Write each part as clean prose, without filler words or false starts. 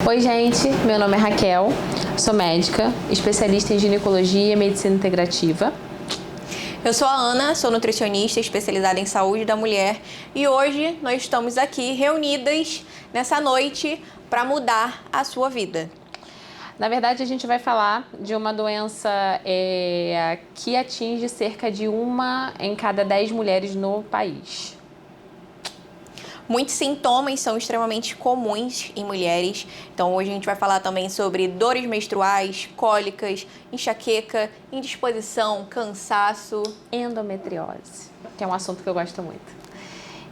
Oi, gente, meu nome é Raquel, sou médica, especialista em ginecologia e medicina integrativa. Eu sou a Ana, sou nutricionista especializada em saúde da mulher e hoje nós estamos aqui reunidas nessa noite para mudar a sua vida. Na verdade, a gente vai falar de uma doença que atinge cerca de 1 em cada 10 mulheres no país. Muitos sintomas são extremamente comuns em mulheres, então hoje a gente vai falar também sobre dores menstruais, cólicas, enxaqueca, indisposição, cansaço, Endometriose, que é um assunto que eu gosto muito.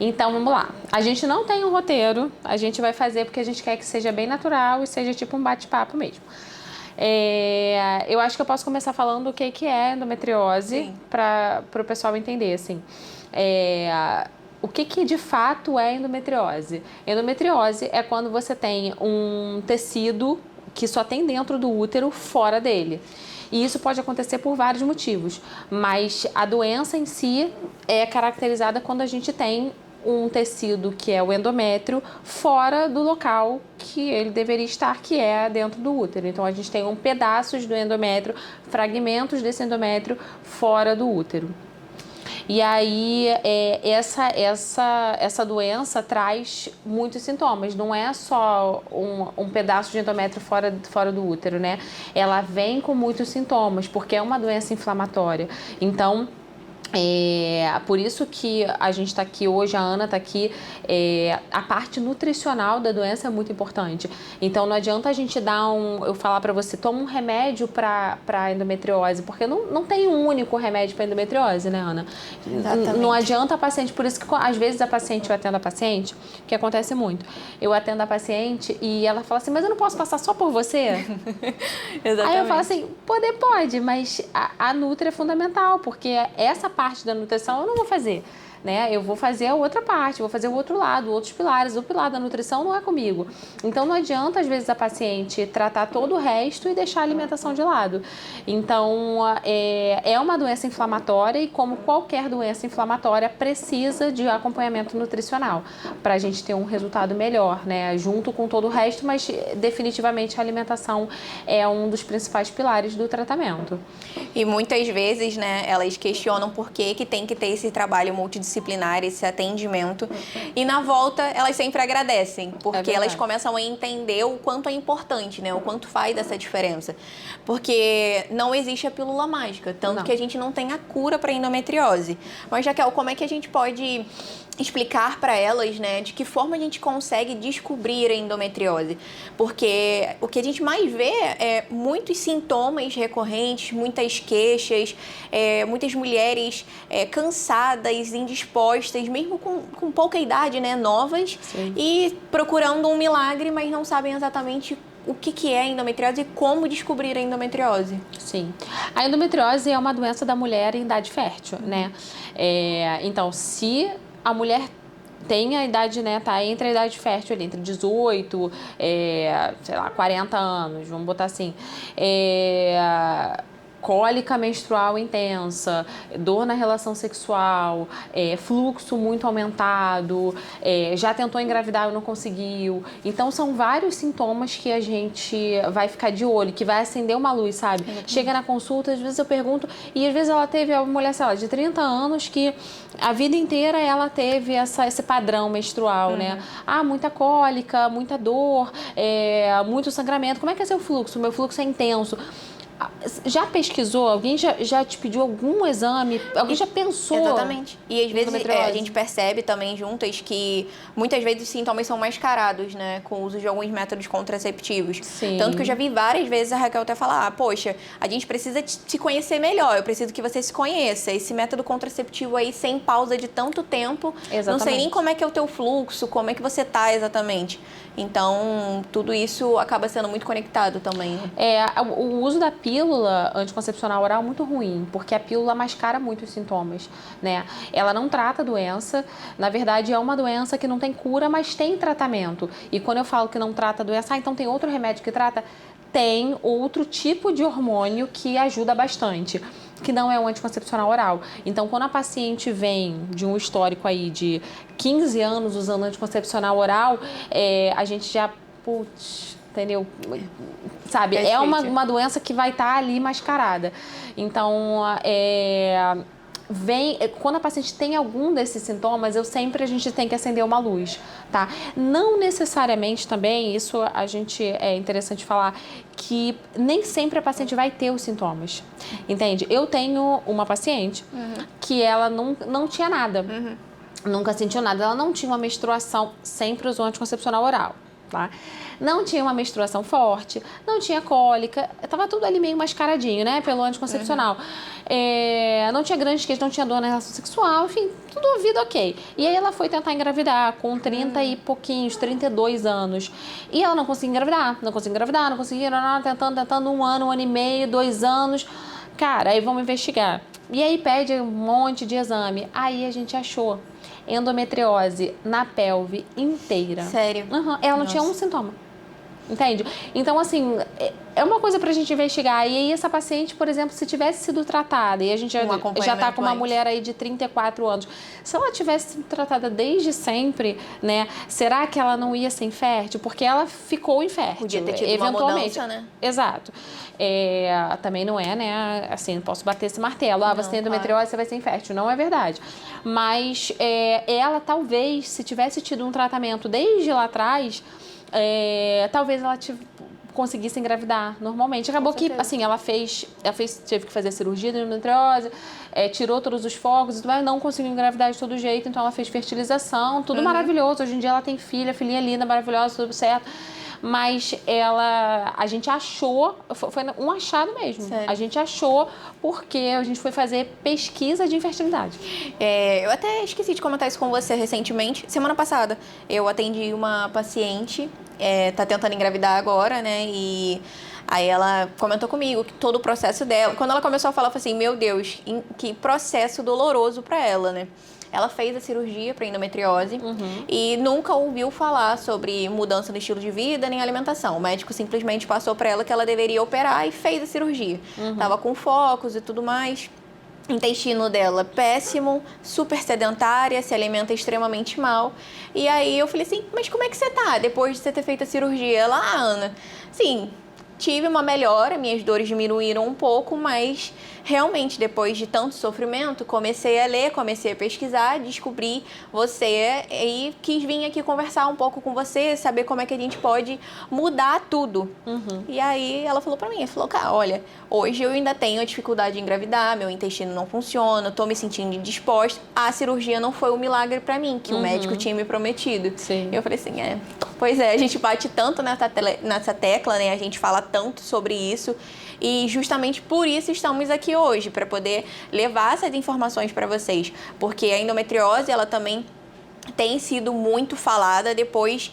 Então, vamos lá. A gente não tem um roteiro, a gente vai fazer porque a gente quer que seja bem natural e seja tipo um bate-papo mesmo. Eu acho que eu posso começar falando o que é endometriose para o pessoal entender, assim. O que de fato é endometriose? Endometriose é quando você tem um tecido que só tem dentro do útero, fora dele. E isso pode acontecer por vários motivos, mas a doença em si é caracterizada quando a gente tem um tecido que é o endométrio fora do local que ele deveria estar, que é dentro do útero. Então a gente tem pedaços do endométrio, fragmentos desse endométrio fora do útero. E aí, essa doença traz muitos sintomas. Não é só um pedaço de endométrio fora do útero, né? Ela vem com muitos sintomas, porque é uma doença inflamatória. Então, por isso que a gente está aqui hoje, a Ana está aqui, a parte nutricional da doença é muito importante. Então não adianta a gente eu falar para você, toma um remédio para endometriose, porque não tem um único remédio para endometriose, né, Ana? Exatamente. Não adianta a paciente, por isso que às vezes eu atendo a paciente, que acontece muito, eu atendo a paciente e ela fala assim, mas eu não posso passar só por você? Exatamente. Aí eu falo assim, pode, mas a nutri é fundamental, porque essa parte da nutrição eu não vou fazer, né? Eu vou fazer a outra parte, vou fazer o outro lado, outros pilares. O pilar da nutrição não é comigo. Então não adianta, às vezes, a paciente tratar todo o resto e deixar a alimentação de lado. Então, é uma doença inflamatória e, como qualquer doença inflamatória, precisa de acompanhamento nutricional para a gente ter um resultado melhor, né? Junto com todo o resto, mas definitivamente a alimentação é um dos principais pilares do tratamento. E muitas vezes, né, elas questionam por que tem que ter esse trabalho multidisciplinar, esse atendimento. E na volta, elas sempre agradecem, porque elas começam a entender o quanto é importante, né, o quanto faz essa diferença. Porque não existe a pílula mágica, tanto que a gente não tem a cura para endometriose. Mas, Raquel, como é que a gente pode explicar para elas, né, de que forma a gente consegue descobrir a endometriose? Porque o que a gente mais vê é muitos sintomas recorrentes, muitas queixas, muitas mulheres cansadas, indispostas, mesmo com pouca idade, né, novas. Sim. E procurando um milagre, mas não sabem exatamente o que é a endometriose e como descobrir a endometriose. Sim. A endometriose é uma doença da mulher em idade fértil, né? Então, se a mulher tem a idade, né, tá entre a idade fértil ali, entre 18, 40 anos, vamos botar assim, cólica menstrual intensa, dor na relação sexual, fluxo muito aumentado, já tentou engravidar e não conseguiu. Então, são vários sintomas que a gente vai ficar de olho, que vai acender uma luz, sabe? Chega na consulta, às vezes eu pergunto, e às vezes ela teve uma mulher, sei lá, de 30 anos que a vida inteira ela teve esse padrão menstrual, né? Muita cólica, muita dor, muito sangramento. Como é que é seu fluxo? Meu fluxo é intenso. Já pesquisou? Alguém já te pediu algum exame? Alguém já pensou? Exatamente. E às vezes a gente percebe também juntas que muitas vezes os sintomas são mascarados, né? Com o uso de alguns métodos contraceptivos. Sim. Tanto que eu já vi várias vezes a Raquel até falar, poxa, a gente precisa se conhecer melhor, eu preciso que você se conheça. Esse método contraceptivo aí sem pausa de tanto tempo, exatamente. Não sei nem como é que é o teu fluxo, como é que você tá exatamente. Então, tudo isso acaba sendo muito conectado também. O uso da pílula anticoncepcional oral é muito ruim, porque a pílula mascara muito os sintomas, né? Ela não trata a doença, na verdade é uma doença que não tem cura, mas tem tratamento. E quando eu falo que não trata a doença, então tem outro remédio que trata? Tem outro tipo de hormônio que ajuda bastante, que não é um anticoncepcional oral. Então, quando a paciente vem de um histórico aí de 15 anos usando anticoncepcional oral, a gente já, entendeu? Sabe, Perfeito. é uma doença que vai estar ali mascarada. Então, quando a paciente tem algum desses sintomas, a gente tem que acender uma luz, tá? Não necessariamente também, isso é interessante falar, que nem sempre a paciente vai ter os sintomas, entende? Eu tenho uma paciente que ela não tinha nada, nunca sentiu nada, ela não tinha uma menstruação, sempre usou anticoncepcional oral, tá? Não tinha uma menstruação forte, não tinha cólica, tava tudo ali meio mascaradinho, né, pelo anticoncepcional. Não tinha grandes queixas, não tinha dor na relação sexual, enfim, tudo vida ok. E aí ela foi tentar engravidar com 30 e pouquinhos, 32 anos. E ela não conseguia engravidar, tentando 1 ano, 1 ano e meio, 2 anos. Cara, aí vamos investigar. E aí pede um monte de exame. Aí a gente achou endometriose na pelve inteira. Sério? Ela não tinha um sintoma. Entende? Então, assim, é uma coisa pra gente investigar. E aí, essa paciente, por exemplo, se tivesse sido tratada, e a gente já tá com uma mulher aí de 34 anos, se ela tivesse sido tratada desde sempre, né, será que ela não ia ser infértil? Porque ela ficou infértil. Podia ter tido eventualmente. uma mudança, né? Exato. Também não é, né, assim, não posso bater esse martelo. Você tem endometriose, você vai ser infértil. Não é verdade. Mas ela, talvez, se tivesse tido um tratamento desde lá atrás, talvez ela conseguisse engravidar normalmente. Acabou que, assim, ela teve que fazer a cirurgia de endometriose, tirou todos os focos, mas não conseguiu engravidar de todo jeito, então ela fez fertilização, tudo maravilhoso. Hoje em dia ela tem filhinha linda, maravilhosa, tudo certo. Mas a gente achou, foi um achado mesmo. Sério? A gente achou porque a gente foi fazer pesquisa de infertilidade. Eu até esqueci de comentar isso com você recentemente. Semana passada, eu atendi uma paciente, tá tentando engravidar agora, né? E aí ela comentou comigo que todo o processo dela... Quando ela começou a falar, eu falei assim, meu Deus, que processo doloroso pra ela, né? Ela fez a cirurgia para endometriose e nunca ouviu falar sobre mudança no estilo de vida nem alimentação. O médico simplesmente passou para ela que ela deveria operar e fez a cirurgia. Tava com focos e tudo mais. Intestino dela péssimo, super sedentária, se alimenta extremamente mal. E aí eu falei assim, mas como é que você tá depois de você ter feito a cirurgia? Ela, Ana, sim, tive uma melhora, minhas dores diminuíram um pouco, mas realmente, depois de tanto sofrimento, comecei a ler, comecei a pesquisar, descobri você e quis vir aqui conversar um pouco com você, saber como é que a gente pode mudar tudo. E aí ela falou pra mim, cara, olha, hoje eu ainda tenho a dificuldade de engravidar, meu intestino não funciona, tô me sentindo indisposta. A cirurgia não foi um milagre pra mim, que o médico tinha me prometido. Sim. Eu falei assim, pois é, a gente bate tanto nessa tecla, né? A gente fala tanto sobre isso. E justamente por isso estamos aqui hoje, para poder levar essas informações para vocês. Porque a endometriose, ela também tem sido muito falada depois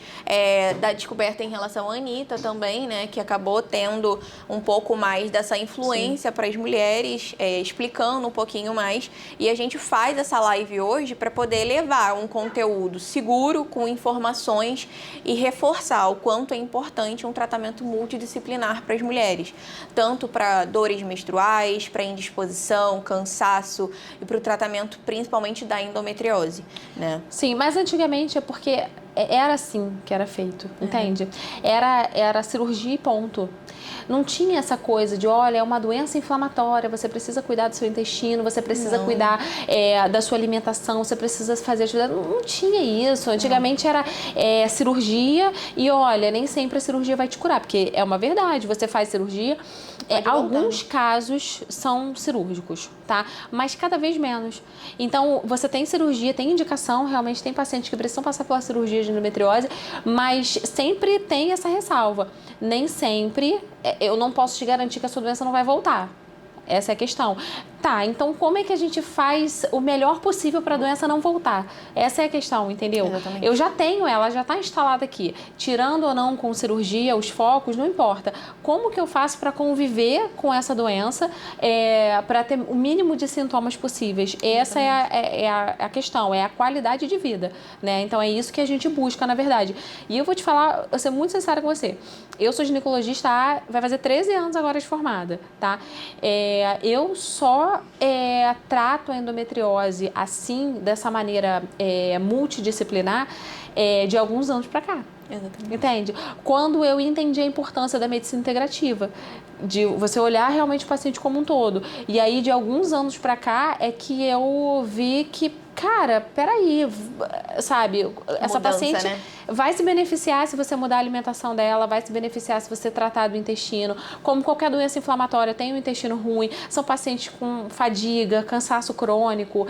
da descoberta em relação à Anitta também, né? Que acabou tendo um pouco mais dessa influência para as mulheres, explicando um pouquinho mais. E a gente faz essa live hoje para poder levar um conteúdo seguro, com informações e reforçar o quanto é importante um tratamento multidisciplinar para as mulheres. Tanto para dores menstruais, para indisposição, cansaço e para o tratamento principalmente da endometriose, né? Sim, mas antigamente é porque era assim que era feito, entende? Era cirurgia e ponto. Não tinha essa coisa de, olha, é uma doença inflamatória, você precisa cuidar do seu intestino, você precisa cuidar da sua alimentação, você precisa fazer atividade. Não tinha isso. Antigamente era cirurgia e, olha, nem sempre a cirurgia vai te curar, porque é uma verdade, você faz cirurgia, alguns casos são cirúrgicos, tá? Mas cada vez menos. Então, você tem cirurgia, tem indicação, realmente tem pacientes que precisam passar pela cirurgia de endometriose, mas sempre tem essa ressalva. Nem sempre, eu não posso te garantir que a sua doença não vai voltar. Essa é a questão. Tá, então como é que a gente faz o melhor possível para a doença não voltar? Essa é a questão, entendeu? Exatamente. Eu já tenho ela, já está instalada aqui. Tirando ou não com cirurgia, os focos, não importa. Como que eu faço para conviver com essa doença, para ter o mínimo de sintomas possíveis? Essa é a questão, é a qualidade de vida, né? Então é isso que a gente busca, na verdade. E eu vou te falar, eu vou ser muito sincera com você. Eu sou ginecologista vai fazer 13 anos agora de formada, tá? Eu só trato a endometriose assim, dessa maneira multidisciplinar, de alguns anos pra cá. Exatamente. Entende? Quando eu entendi a importância da medicina integrativa, de você olhar realmente o paciente como um todo. E aí, de alguns anos pra cá, é que eu vi que, cara, peraí, sabe? Essa Mudança, paciente né? vai se beneficiar se você mudar a alimentação dela, vai se beneficiar se você tratar do intestino. Como qualquer doença inflamatória, tem o intestino ruim, são pacientes com fadiga, cansaço crônico.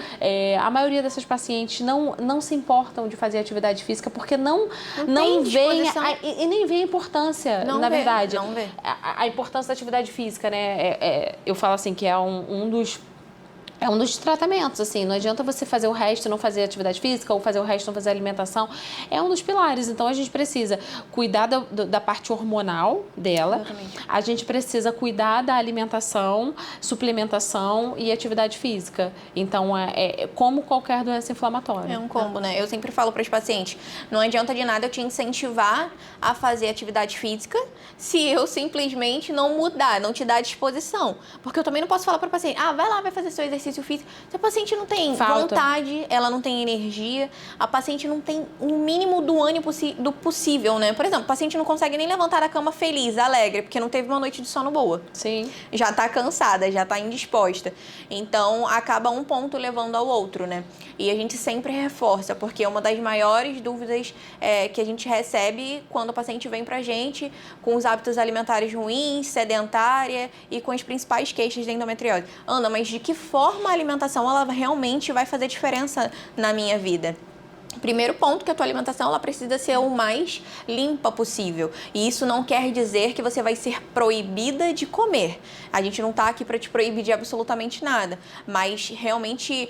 A maioria dessas pacientes não se importam de fazer atividade física porque não veem e nem vê a importância, na verdade. Não vê. A importância da atividade física, né? Eu falo assim que é um dos tratamentos, assim, não adianta você fazer o resto e não fazer atividade física ou fazer o resto e não fazer alimentação, é um dos pilares, então a gente precisa cuidar da parte hormonal dela, Exatamente. a gente precisa cuidar da alimentação, suplementação e atividade física, então é como qualquer doença inflamatória. É um combo, né? Eu sempre falo para os pacientes, não adianta de nada eu te incentivar a fazer atividade física se eu simplesmente não mudar, não te dar disposição, porque eu também não posso falar para o paciente, vai lá, vai fazer seu exercício físico. Se a paciente não tem vontade, ela não tem energia, a paciente não tem o mínimo do ânimo do possível, né? Por exemplo, a paciente não consegue nem levantar da cama feliz, alegre, porque não teve uma noite de sono boa. Sim. Já tá cansada, já tá indisposta. Então, acaba um ponto levando ao outro, né? E a gente sempre reforça, porque uma das maiores dúvidas que a gente recebe quando o paciente vem pra gente com os hábitos alimentares ruins, sedentária e com as principais queixas da endometriose. Ana, mas de que forma a alimentação ela realmente vai fazer diferença na minha vida? Primeiro ponto, que a tua alimentação ela precisa ser o mais limpa possível. E isso não quer dizer que você vai ser proibida de comer. A gente não está aqui para te proibir de absolutamente nada. Mas realmente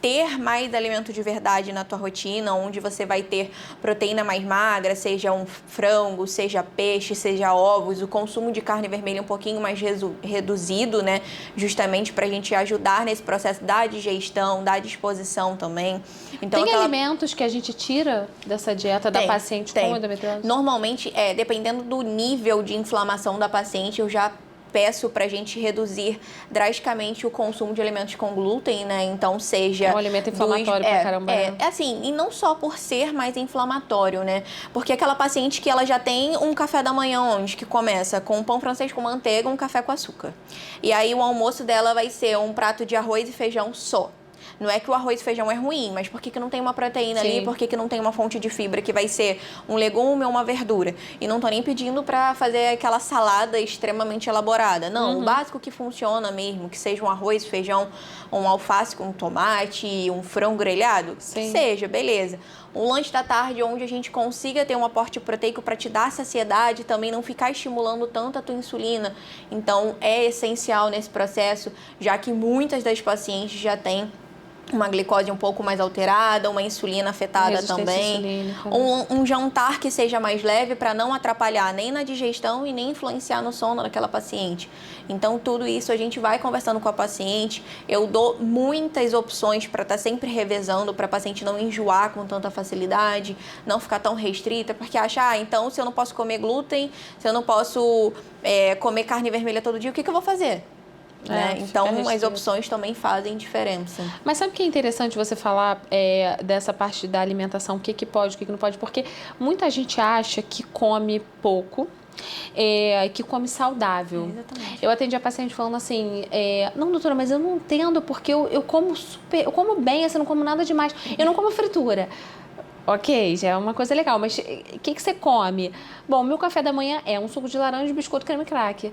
ter mais alimento de verdade na tua rotina, onde você vai ter proteína mais magra, seja um frango, seja peixe, seja ovos, o consumo de carne vermelha um pouquinho mais reduzido, né? Justamente para a gente ajudar nesse processo da digestão, da disposição também. Então, tem alimentos que a gente tira dessa dieta da paciente com endometriose? Normalmente, dependendo do nível de inflamação da paciente, eu já peço pra gente reduzir drasticamente o consumo de alimentos com glúten, né? Então, seja... É um alimento inflamatório pra caramba, né? Assim, e não só por ser mais inflamatório, né? Porque aquela paciente que ela já tem um café da manhã onde que começa com um pão francês com manteiga, um café com açúcar. E aí o almoço dela vai ser um prato de arroz e feijão só. Não é que o arroz e feijão é ruim, mas por que não tem uma proteína ali? Por que não tem uma fonte de fibra que vai ser um legume ou uma verdura? E não tô nem pedindo para fazer aquela salada extremamente elaborada. Não, o básico que funciona mesmo, que seja um arroz, feijão, um alface com tomate, um frango grelhado, que seja, beleza. Um lanche da tarde onde a gente consiga ter um aporte proteico para te dar saciedade, também não ficar estimulando tanto a tua insulina. Então, é essencial nesse processo, já que muitas das pacientes já têm uma glicose um pouco mais alterada, uma insulina afetada também. Um jantar que seja mais leve para não atrapalhar nem na digestão e nem influenciar no sono daquela paciente. Então, tudo isso a gente vai conversando com a paciente. Eu dou muitas opções para estar sempre revezando, para a paciente não enjoar com tanta facilidade, não ficar tão restrita, porque acha, então, se eu não posso comer glúten, se eu não posso comer carne vermelha todo dia, o que eu vou fazer? Né? Então, as opções também fazem diferença. Mas sabe o que é interessante você falar dessa parte da alimentação? O que pode, o que não pode? Porque muita gente acha que come pouco, que come saudável. Exatamente. Eu atendi a paciente falando assim, não, doutora, mas eu não entendo porque eu como bem, assim, eu não como nada demais. Eu não como fritura. Ok, já é uma coisa legal, mas o que você come? Bom, meu café da manhã é um suco de laranja, biscoito, creme cracker.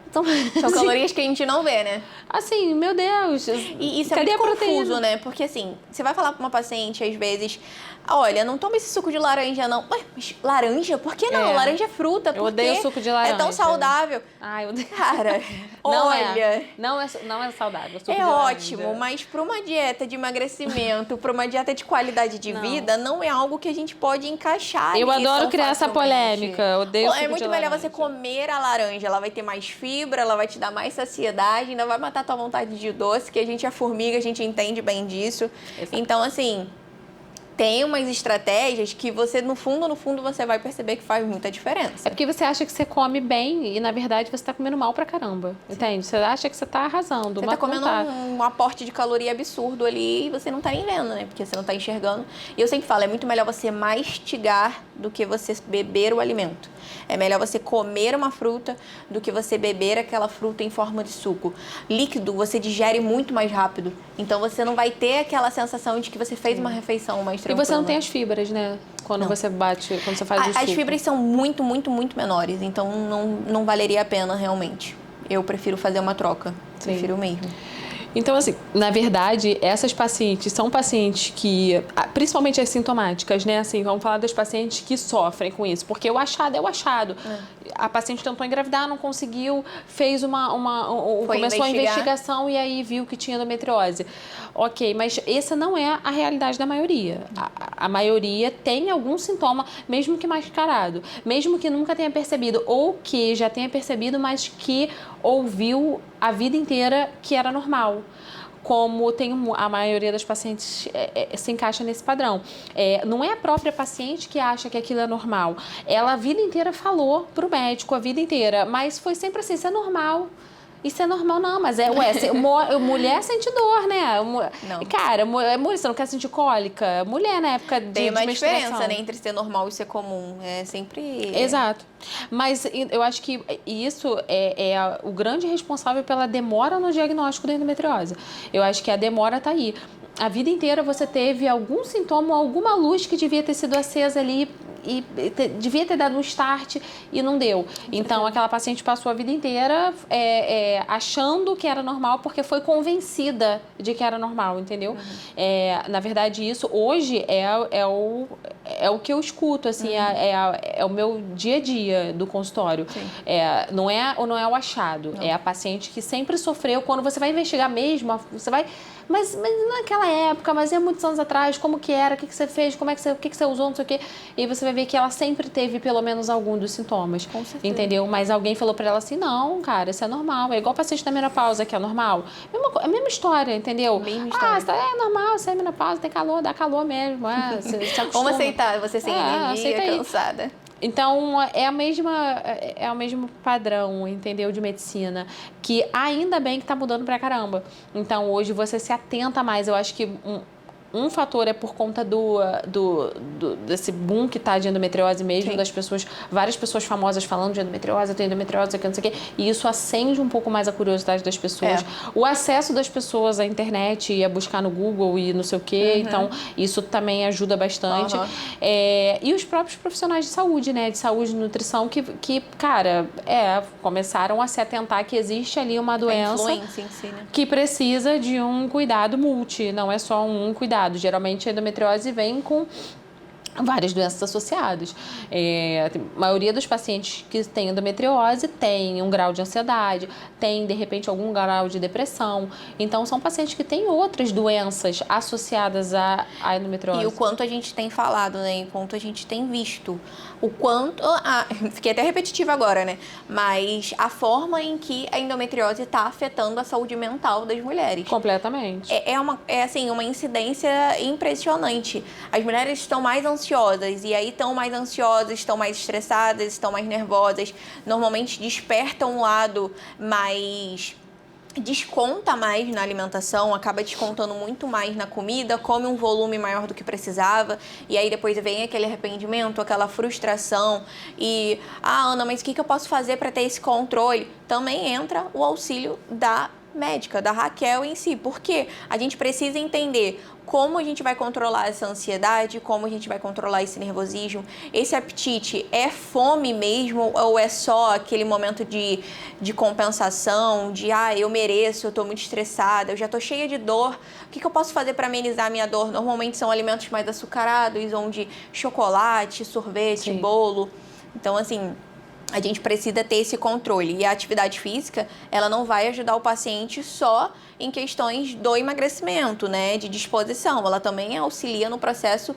Então, são calorias que a gente não vê, né? Assim, meu Deus. E isso é muito confuso, né? Porque assim, você vai falar pra uma paciente, às vezes, olha, não toma esse suco de laranja, não. Ué, mas laranja? Por que não? Laranja é fruta. Eu odeio suco de laranja. É tão saudável. Ai, eu odeio. Cara, olha... Não é saudável. Suco é ótimo, mas para uma dieta de emagrecimento, para uma dieta de qualidade de vida, não é algo que a gente pode encaixar. Eu adoro criar essa polêmica. Eu odeio suco de laranja. É muito melhor você comer a laranja. Ela vai ter mais fibra, ela vai te dar mais saciedade, ainda vai matar a tua vontade de doce, que a gente é formiga, a gente entende bem disso. Exato. Então, assim... tem umas estratégias que você, no fundo, você vai perceber que faz muita diferença. É porque você acha que você come bem e, na verdade, você tá comendo mal pra caramba. Entende? Você acha que você tá arrasando. Você tá comendo um aporte de caloria absurdo ali e você não tá nem vendo, né? Porque você não tá enxergando. E eu sempre falo, é muito melhor você mastigar do que você beber o alimento. É melhor você comer uma fruta do que você beber aquela fruta em forma de suco. Líquido você digere muito mais rápido. Então você não vai ter aquela sensação de que você fez uma refeição mais tranquila. E você não tem as fibras, né? Quando você faz o suco. As fibras são muito, muito, muito menores. Então não valeria a pena realmente. Eu prefiro fazer uma troca. Sim. Prefiro mesmo. Então, assim, na verdade, essas pacientes são pacientes que, principalmente as sintomáticas, né? Assim, vamos falar das pacientes que sofrem com isso, porque o achado é o achado. A paciente tentou engravidar, não conseguiu, fez começou a investigação e aí viu que tinha endometriose. Ok, mas essa não é a realidade da maioria. A maioria tem algum sintoma, mesmo que mascarado, mesmo que nunca tenha percebido, ou que já tenha percebido, mas que ouviu a vida inteira que era normal. Como tem a maioria das pacientes se encaixa nesse padrão. Não é a própria paciente que acha que aquilo é normal. Ela a vida inteira falou pro médico, a vida inteira, mas foi sempre assim, isso é normal. Isso é normal, não, mas mulher sente dor, né? Não. Cara, mulher, você não quer sentir cólica? Mulher, na época de Tem uma menstruação. diferença, né, entre ser normal e ser comum. É sempre... Exato. Mas eu acho que isso é o grande responsável pela demora no diagnóstico da endometriose. Eu acho que a demora tá aí. A vida inteira você teve algum sintoma, alguma luz que devia ter sido acesa ali e devia ter dado um start e não deu. Então, aquela paciente passou a vida inteira achando que era normal porque foi convencida de que era normal, entendeu? Na verdade, isso hoje é o que eu escuto, assim, é o meu dia a dia do consultório. Não é o achado, é a paciente que sempre sofreu. Quando você vai investigar mesmo, você vai... Mas naquela época, mas é muitos anos atrás, como que era, o que você fez, o que você usou, não sei o quê. E você vai ver que ela sempre teve pelo menos algum dos sintomas. Com certeza. Entendeu? Mas alguém falou pra ela assim, não, cara, isso é normal. É igual paciente da menopausa, que é normal. A mesma história, entendeu? Mesma história. É normal, você é menopausa, tem calor, dá calor mesmo. Você acostuma. Vamos aceitar, você sem energia, cansada. Então, é o mesmo padrão, entendeu, de medicina, que ainda bem que tá mudando pra caramba. Então, hoje você se atenta mais. Eu acho que um fator é por conta desse boom que tá de endometriose mesmo, das pessoas, várias pessoas famosas falando de endometriose, eu tenho endometriose, não sei o quê, e isso acende um pouco mais a curiosidade das pessoas. O acesso das pessoas à internet e a buscar no Google e não sei o quê, então isso também ajuda bastante. E os próprios profissionais de saúde, né, de saúde e nutrição, que cara, começaram a se atentar que existe ali uma doença em si, né? que precisa de um cuidado multi, não é só um cuidado. Geralmente a endometriose vem com várias doenças associadas. A maioria dos pacientes que têm endometriose tem um grau de ansiedade, tem, de repente, algum grau de depressão. Então, são pacientes que têm outras doenças associadas à endometriose. E o quanto a gente tem falado, né? E o quanto a gente tem visto. O quanto... fiquei até repetitiva agora, né? Mas a forma em que a endometriose está afetando a saúde mental das mulheres. Completamente. Assim, uma incidência impressionante. As mulheres estão mais ansiosas, e aí estão mais ansiosas, estão mais estressadas, estão mais nervosas, normalmente despertam um lado mais... desconta mais na alimentação, acaba descontando muito mais na comida, come um volume maior do que precisava, e aí depois vem aquele arrependimento, aquela frustração, e, Ana, mas o que eu posso fazer para ter esse controle? Também entra o auxílio da médica, da Raquel em si, porque a gente precisa entender como a gente vai controlar essa ansiedade, como a gente vai controlar esse nervosismo. Esse apetite é fome mesmo ou é só aquele momento de compensação, de eu mereço, eu tô muito estressada, eu já tô cheia de dor, o que eu posso fazer para amenizar a minha dor? Normalmente são alimentos mais açucarados, onde chocolate, sorvete, bolo. Então, assim, a gente precisa ter esse controle. E a atividade física, ela não vai ajudar o paciente só em questões do emagrecimento, né, de disposição. Ela também auxilia no processo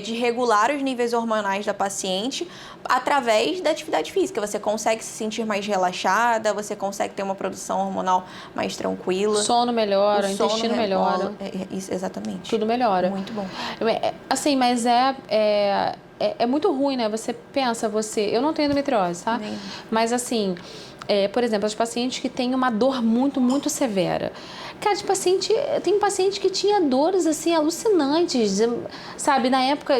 de regular os níveis hormonais da paciente através da atividade física. Você consegue se sentir mais relaxada, você consegue ter uma produção hormonal mais tranquila. Sono melhora, o intestino melhora. Isso, exatamente. Tudo melhora. Muito bom. Assim, mas é muito ruim, né? Você pensa, eu não tenho endometriose, tá? Mas assim, por exemplo, as pacientes que têm uma dor muito, muito severa. Cara, tem paciente que tinha dores, assim, alucinantes, sabe? Na época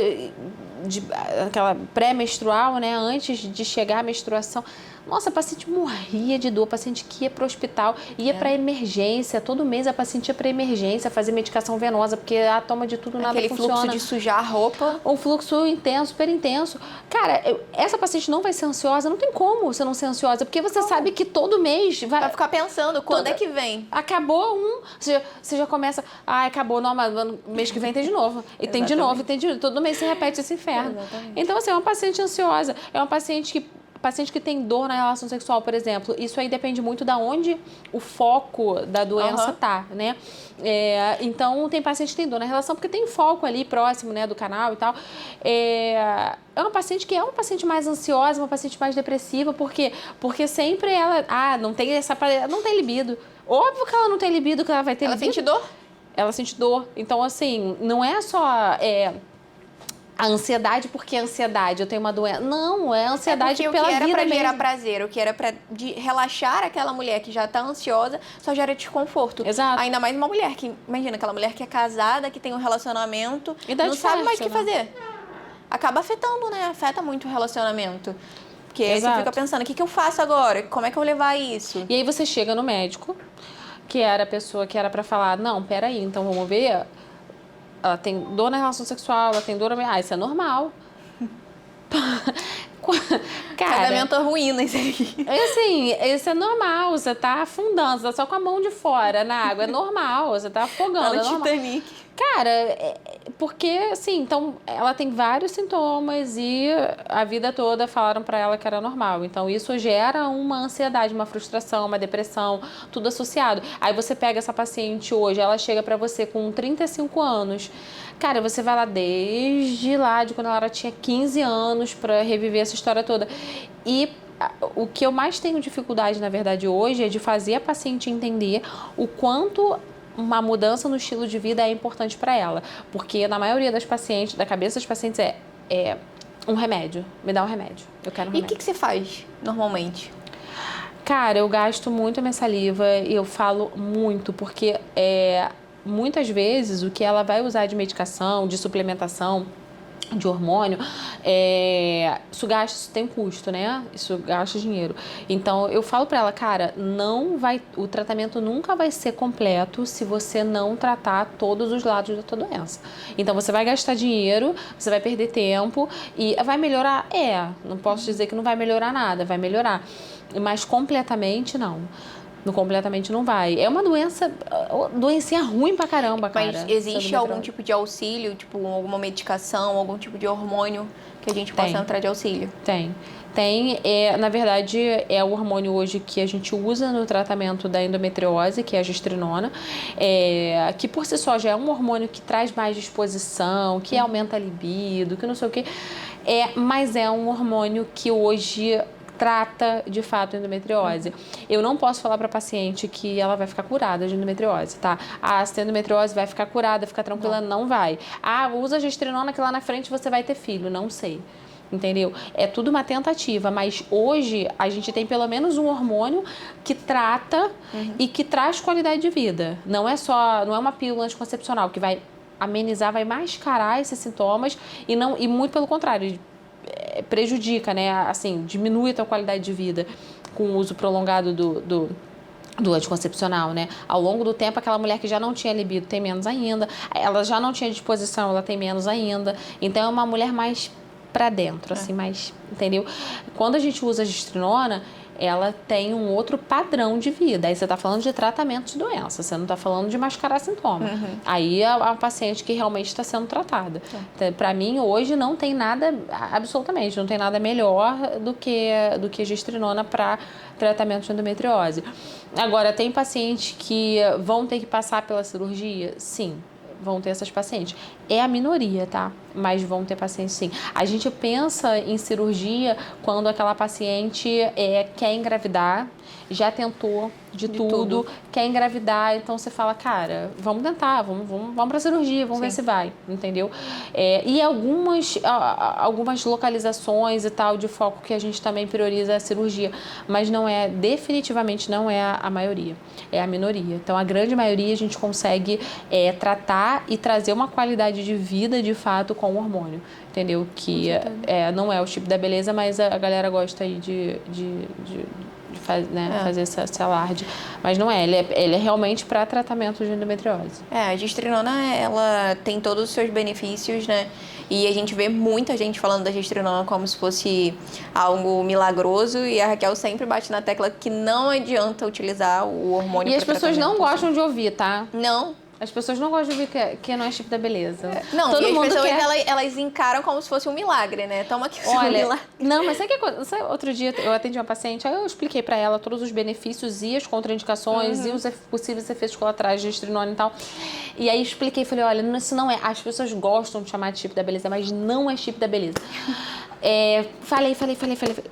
aquela pré-menstrual, né? Antes de chegar à menstruação. Nossa, a paciente morria de dor, a paciente que ia para o hospital, ia para emergência, todo mês a paciente ia para emergência fazer medicação venosa, porque a toma de tudo, nada funciona. Aquele fluxo de sujar a roupa. Um fluxo intenso, super intenso. Cara, essa paciente não vai ser ansiosa, não tem como você não ser ansiosa, porque você sabe que todo mês vai ficar pensando, quando é que vem? Acabou você já começa, acabou, não, mas mês que vem tem de novo. E tem de novo, e tem de novo. Todo mês você repete esse inferno. Então, assim, é uma paciente ansiosa, é uma paciente que tem dor na relação sexual, por exemplo, isso aí depende muito da onde o foco da doença tá, né? Então, tem paciente que tem dor na relação porque tem foco ali próximo, né, do canal e tal. É uma paciente que é uma paciente mais ansiosa, uma paciente mais depressiva, porque sempre ela, não tem libido. Óbvio que ela não tem libido, que ela vai ter libido. Ela sente dor? Ela sente dor. Então, assim, não é só... a ansiedade, porque a ansiedade, eu tenho uma doença. Não, é a ansiedade pela vida mesmo. O que era pra gerar prazer, o que era pra relaxar aquela mulher que já tá ansiosa, só gera desconforto. Exato. Ainda mais uma mulher que, imagina, aquela mulher que é casada, que tem um relacionamento, não sabe mais o que fazer. Acaba afetando, né? Afeta muito o relacionamento. Porque aí você fica pensando, o que eu faço agora? Como é que eu vou levar isso? E aí você chega no médico, que era a pessoa que era pra falar, não, peraí, então vamos ver... Ela tem dor na relação sexual, ela tem dor na... isso é normal. Cara, casamento ruína, isso aí. Assim, isso é normal. Você tá afundando, você tá só com a mão de fora na água. É normal, você tá afogando. Tá no Titanic. Cara, porque, assim, então, ela tem vários sintomas e a vida toda falaram pra ela que era normal. Então, isso gera uma ansiedade, uma frustração, uma depressão, tudo associado. Aí você pega essa paciente hoje, ela chega pra você com 35 anos. Cara, você vai lá desde lá, de quando ela tinha 15 anos, pra reviver essa história toda. E o que eu mais tenho dificuldade, na verdade, hoje, é de fazer a paciente entender o quanto uma mudança no estilo de vida é importante para ela. Porque na maioria das pacientes, da cabeça das pacientes é um remédio. Me dá um remédio. Eu quero um remédio. E o que você faz, normalmente? Cara, eu gasto muito a minha saliva e eu falo muito, porque muitas vezes o que ela vai usar de medicação, de suplementação, de hormônio, isso tem custo, né? Isso gasta dinheiro. Então, eu falo pra ela, cara, o tratamento nunca vai ser completo se você não tratar todos os lados da tua doença. Então, você vai gastar dinheiro, você vai perder tempo e vai melhorar? Não posso dizer que não vai melhorar nada, vai melhorar. Mas completamente, não. Completamente não vai. É uma doencinha ruim pra caramba, cara. Mas existe algum tipo de auxílio, tipo alguma medicação, algum tipo de hormônio que a gente possa entrar de auxílio? Tem. Na verdade, é o hormônio hoje que a gente usa no tratamento da endometriose, que é a gestrinona, que por si só já é um hormônio que traz mais disposição, que aumenta a libido, que não sei o quê. Mas é um hormônio que hoje trata, de fato, endometriose. Eu não posso falar para a paciente que ela vai ficar curada de endometriose, tá? Se tem endometriose, vai ficar curada, fica tranquila, não vai. Usa gestrinona que lá na frente você vai ter filho, não sei. Entendeu? É tudo uma tentativa, mas hoje a gente tem pelo menos um hormônio que trata e que traz qualidade de vida. Não é uma pílula anticoncepcional que vai amenizar, vai mascarar esses sintomas e muito pelo contrário, prejudica, né? Assim, diminui a tua qualidade de vida com o uso prolongado do anticoncepcional, né? Ao longo do tempo, aquela mulher que já não tinha libido tem menos ainda, ela já não tinha disposição, ela tem menos ainda. Então, é uma mulher mais pra dentro, assim, mais, entendeu? Quando a gente usa a gestrinona, ela tem um outro padrão de vida. Aí você tá falando de tratamento de doença, você não tá falando de mascarar sintoma. Aí é uma paciente que realmente está sendo tratada. Então, para mim, hoje não tem nada, absolutamente, não tem nada melhor do que a gestrinona para tratamento de endometriose. Agora, tem pacientes que vão ter que passar pela cirurgia? Sim. Vão ter essas pacientes. É a minoria, tá? Mas vão ter pacientes sim. A gente pensa em cirurgia quando aquela paciente quer engravidar, já tentou de tudo, quer engravidar, então você fala, cara, vamos tentar, vamos pra cirurgia, vamos ver se vai, entendeu? E algumas localizações e tal de foco que a gente também prioriza a cirurgia, mas definitivamente não é a maioria, é a minoria. Então, a grande maioria a gente consegue tratar e trazer uma qualidade qualidade de vida, de fato, com o hormônio, entendeu? Que não é o chip da beleza, mas a galera gosta aí de fazer esse alarde. Mas não é, ele é realmente para tratamento de endometriose. A gestrinona, ela tem todos os seus benefícios, né? E a gente vê muita gente falando da gestrinona como se fosse algo milagroso, e a Raquel sempre bate na tecla que não adianta utilizar o hormônio. E as pessoas não gostam de ouvir, tá? Não. As pessoas não gostam de ouvir que não é chip da beleza. Não, todo e mundo as pessoas, quer... elas encaram como se fosse um milagre, né? Toma aqui o seu Olha, milagre. não, mas sabe outro dia eu atendi uma paciente, aí eu expliquei pra ela todos os benefícios e as contraindicações e os possíveis efeitos colaterais de gestrinona e tal. E aí expliquei, falei, olha, isso não é... As pessoas gostam de chamar de chip da beleza, mas não é chip da beleza. Falei,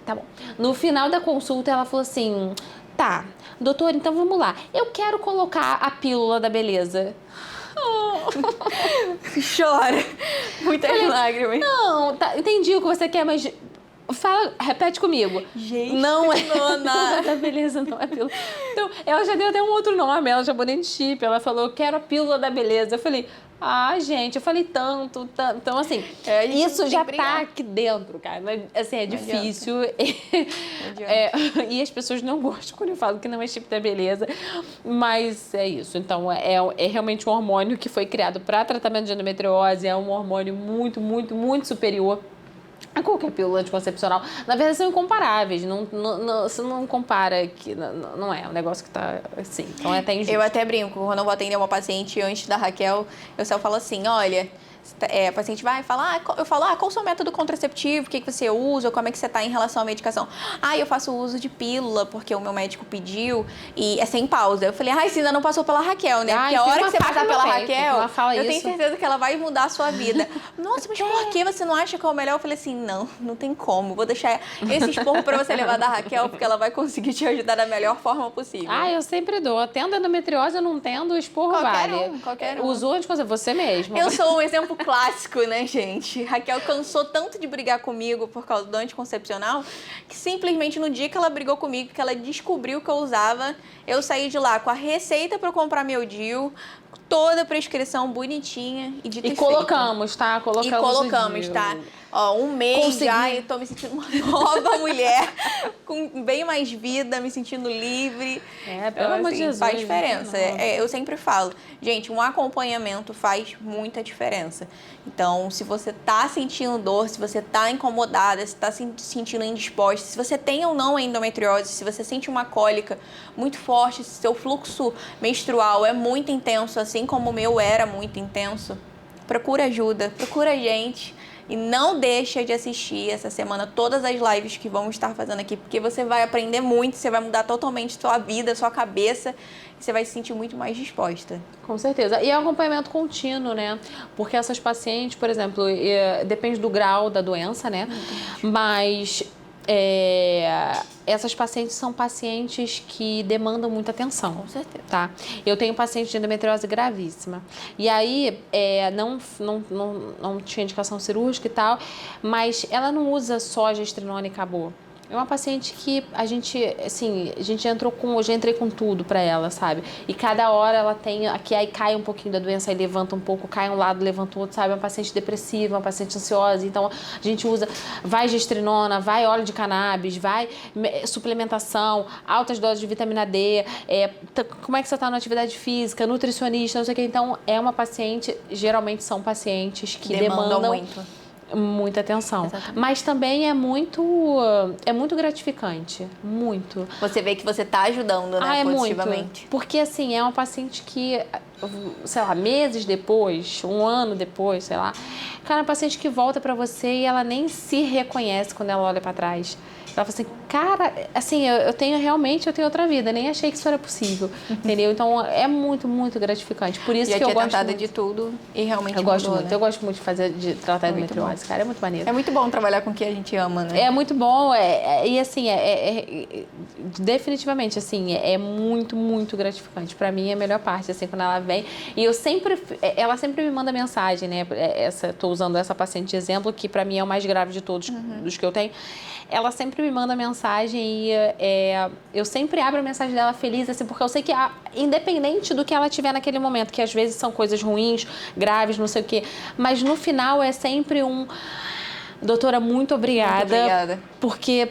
tá bom. No final da consulta, ela falou assim, tá, doutor, então vamos lá. Eu quero colocar a pílula da beleza. Chora. Muitas lágrimas. Não, tá, entendi o que você quer, mas repete comigo. Não é da beleza, não é pílula. Então, ela já deu até um outro nome, ela chamou de chip, ela falou, quero a pílula da beleza. Eu falei, gente, eu falei tanto. Então, assim, isso já tá aqui dentro, cara. Assim, é difícil. E as pessoas não gostam quando eu falo que não é chip da beleza. Mas é isso. Então, é realmente um hormônio que foi criado para tratamento de endometriose. É um hormônio muito, muito, muito superior a qualquer pílula anticoncepcional. Na verdade, são incomparáveis. Você não compara, que não é um negócio que tá assim. Então é até injusto. Eu até brinco, quando eu vou atender uma paciente antes da Raquel, eu só falo assim, olha... a paciente vai falar, eu falo, qual o seu método contraceptivo, o que você usa, como é que você está em relação à medicação? Eu faço uso de pílula, porque o meu médico pediu, e é sem pausa. Eu falei, você ainda não passou pela Raquel, né? Porque a hora que você passar pela Raquel, eu tenho certeza que ela vai mudar a sua vida. Nossa, mas por que você não acha que é o melhor? Eu falei assim, não tem como, vou deixar esse esporro para você levar da Raquel, porque ela vai conseguir te ajudar da melhor forma possível. Eu sempre dou. Tendo endometriose, eu não tendo, o esporro vale. Qualquer um. Usou anticoncepcional, você mesmo. Eu sou um exemplo clássico, né, gente? Raquel cansou tanto de brigar comigo por causa do anticoncepcional que simplesmente no dia que ela brigou comigo, que ela descobriu que eu usava, eu saí de lá com a receita para eu comprar meu DIU, toda a prescrição bonitinha e de ter E colocamos, tá? Colocamos, tá? Um mês já e tô me sentindo uma nova mulher, com bem mais vida, me sentindo livre. Pelo amor de Jesus. Faz diferença. Eu sempre falo, gente, um acompanhamento faz muita diferença. Então, se você tá sentindo dor, se você tá incomodada, se tá se sentindo indisposta, se você tem ou não a endometriose, se você sente uma cólica muito forte, se seu fluxo menstrual é muito intenso, assim como o meu era muito intenso, procura ajuda, procura gente. E não deixa de assistir essa semana todas as lives que vamos estar fazendo aqui, porque você vai aprender muito, você vai mudar totalmente sua vida, sua cabeça, e você vai se sentir muito mais disposta. Com certeza. E é um acompanhamento contínuo, né? Porque essas pacientes, por exemplo, depende do grau da doença, né? Mas... essas pacientes são pacientes que demandam muita atenção. Com certeza. Tá? Eu tenho paciente de endometriose gravíssima. E aí, não tinha indicação cirúrgica e tal, mas ela não usa só a gestrinona e acabou. É uma paciente que a gente eu já entrei com tudo pra ela, sabe? E cada hora ela tem, aqui aí cai um pouquinho da doença, aí levanta um pouco, cai um lado, levanta o outro, sabe? É uma paciente depressiva, uma paciente ansiosa, então a gente usa, vai gestrinona, vai óleo de cannabis, vai suplementação, altas doses de vitamina D, como é que você tá na atividade física, nutricionista, não sei o que. Então, é uma paciente, geralmente são pacientes que demandam muita atenção. Exatamente. Mas também é muito gratificante. Muito. Você vê que você tá ajudando, né? Positivamente. Muito. Porque, assim, é uma paciente que, sei lá, meses depois, um ano depois, sei lá, cara, é uma paciente que volta pra você e ela nem se reconhece quando ela olha pra trás. Ela fala assim, cara, assim, eu tenho outra vida, nem achei que isso era possível, entendeu? Então, é muito, muito gratificante. Por isso que eu gosto muito. De tudo e realmente eu gosto muito. Né? Eu gosto muito de tratar endometriose, cara, é muito maneiro. É muito bom trabalhar com o que a gente ama, né? É muito bom, e assim, definitivamente, assim, é muito, muito gratificante. Pra mim, é a melhor parte, assim, quando ela vem. E ela sempre me manda mensagem, né? Tô usando essa paciente de exemplo, que pra mim é o mais grave de todos, dos que eu tenho. ela sempre me manda mensagem e eu sempre abro a mensagem dela feliz, assim, porque eu sei que, independente do que ela tiver naquele momento, que às vezes são coisas ruins, graves, não sei o quê, mas no final é sempre doutora, muito obrigada. Muito obrigada. Porque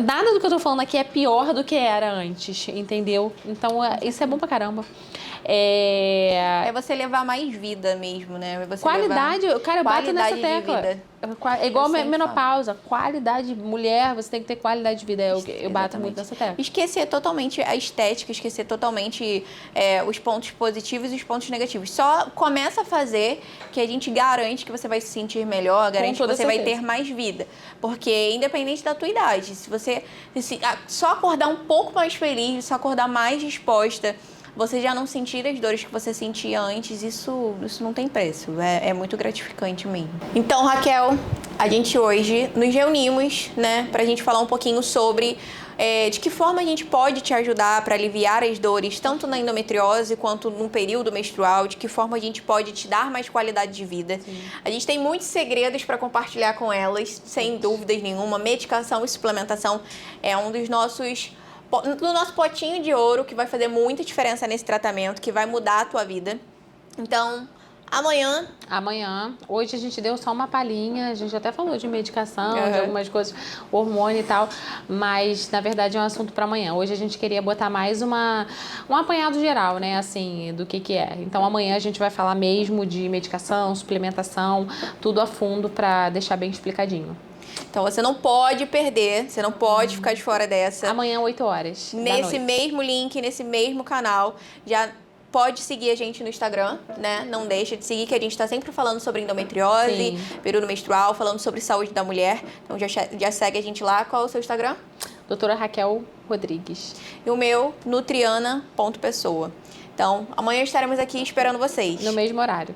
nada do que eu tô falando aqui é pior do que era antes, entendeu? Então, isso é bom pra caramba. É você levar mais vida mesmo, né? Você qualidade, cara, eu bato nessa tecla. É igual Eu sempre menopausa, qualidade, mulher, você tem que ter qualidade de vida. Eu bato muito nessa tecla. Esquecer totalmente a estética, esquecer totalmente os pontos positivos e os pontos negativos. Só começa a fazer que a gente garante que você vai se sentir melhor, garante que você vai ter mais vida. Porque independente da tua idade, se você só acordar um pouco mais feliz, só acordar mais disposta, você já não sentir as dores que você sentia antes, isso não tem preço. É muito gratificante mesmo. Então, Raquel, a gente hoje nos reunimos, né, pra gente falar um pouquinho sobre de que forma a gente pode te ajudar para aliviar as dores, tanto na endometriose quanto no período menstrual, de que forma a gente pode te dar mais qualidade de vida. Sim. A gente tem muitos segredos para compartilhar com elas, sem dúvidas nenhuma. Medicação e suplementação é um do nosso potinho de ouro, que vai fazer muita diferença nesse tratamento, que vai mudar a tua vida. Então, amanhã, hoje a gente deu só uma palhinha, a gente até falou de medicação, de algumas coisas, hormônio e tal, mas na verdade é um assunto para amanhã. Hoje a gente queria botar mais um apanhado geral, né, assim, do que é. Então amanhã a gente vai falar mesmo de medicação, suplementação, tudo a fundo para deixar bem explicadinho. Então você não pode perder, você não pode ficar de fora dessa. Amanhã, 8 horas. Nesse mesmo link, nesse mesmo canal. Já pode seguir a gente no Instagram, né? Não deixa de seguir, que a gente está sempre falando sobre endometriose, período menstrual, falando sobre saúde da mulher. Então já segue a gente lá. Qual é o seu Instagram? Doutora Raquel Rodrigues. E o meu, nutriana.pessoa. Então, amanhã estaremos aqui esperando vocês. No mesmo horário.